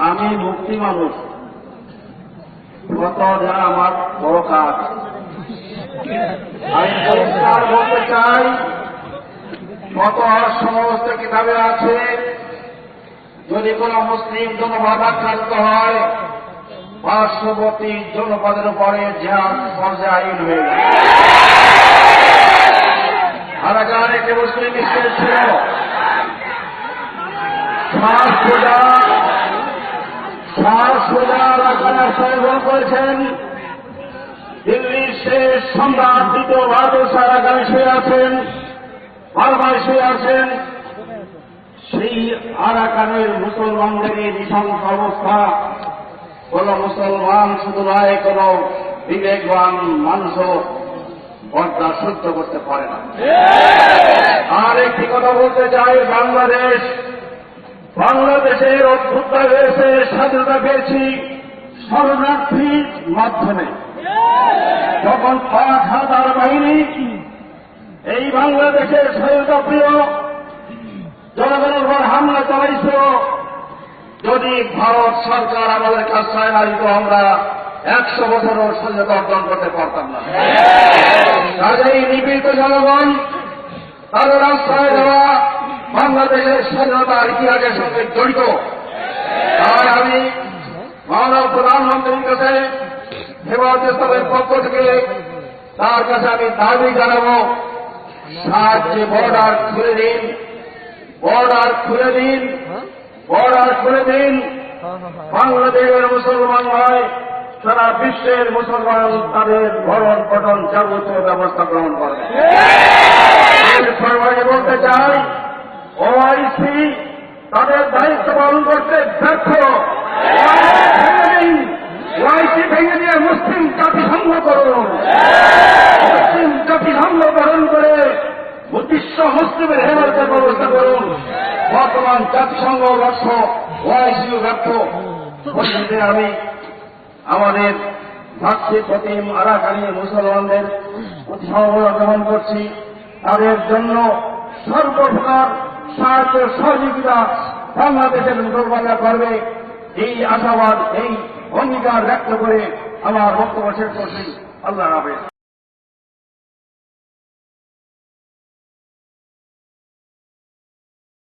আমি মুক্তি মানুষ, কত দেওয়া আমার বড় কাজ। আমি পরিষ্কার বলতে চাই, কত সমস্ত কিতাবে আছে, যদি কোন মুসলিম জনপদ আক্রান্ত হয়, পার্শ্ববর্তী জনপদের উপরে জিহাদ ফরজে আইন হয়ে গেল। আরাকান একটি মুসলিম স্টেট ছিল, আরাকানের সংগ্রহ করেছেন। দিল্লির শেষ সম্রাট দ্বিতীয় বাহাদুর শাহ আরাকানে শুয়ে আছেন, বারবার শুয়ে আছেন। সেই আরাকানের মুসলমানদের এই নৃশংস অবস্থা কোন মুসলমান শুধু নয়, কোন বিবেকবান মানুষও বরদাস্ত সহ্য করতে পারে না। আর একটি কথা বলতে চাই, বাংলাদেশের অভ্যুত্থান হয়েছে, স্বাধীনতা পেয়েছি শরণার্থীর মাধ্যমে। যখন পাক হাজার বাহিনী এই বাংলাদেশের স্বাধীনতা প্রিয় জনগণের উপর হামলা চালাইছিল, যদি ভারত সরকার আমাদের কাছে চায় না দিত, আমরা 100 বছরও স্বাধীনতা অর্জন করতে পারতাম না। কাজেই নিপীড়িত জনগণ তাদের রাস্তায় যাওয়া বাংলাদেশের স্বাধীনতার ইতিহাসের সঙ্গে জড়িত। তাই আমি মাননীয় প্রধানমন্ত্রীর কাছে হেফাজত ইসলামের পক্ষ থেকে তার কাছে আমি দাবি জানাবো, সাহায্যে বর্ডার খুলে দিন, বর্ডার খুলে দিন, বর্ডার খুলে দিন। বাংলাদেশের মুসলমান নয়, সারা বিশ্বের মুসলমান তাদের ভরণ পঠন যাবতীয় ব্যবস্থা গ্রহণ করে। বলতে চাই, ওআইসি তাদের দায়িত্ব পালন করতে ব্যর্থ। ওআইসি ভেঙে দিয়ে মুসলিম জাতিসংঘ করুন, মুসলিম জাতিসংঘ গ্রহণ করে বিশ্ব মুসলিমের হেফাজতের ব্যবস্থা করুন। বর্তমান জাতিসংঘ ব্যর্থ, ওআইসিও ব্যর্থ। আমি আমাদের ভাতৃ প্রতিম আরাকানি মুসলমানদের সমবেদনা গ্রহণ করছি। তাদের জন্য সর্বপ্রকার সাহায্য সহযোগিতা বাংলাদেশের মুসলমানরা করবে, এই আশাবাদ, এই অঙ্গীকার ব্যক্ত করে আমার বক্তব্য শেষ করছি। আল্লাহ হাফেজ।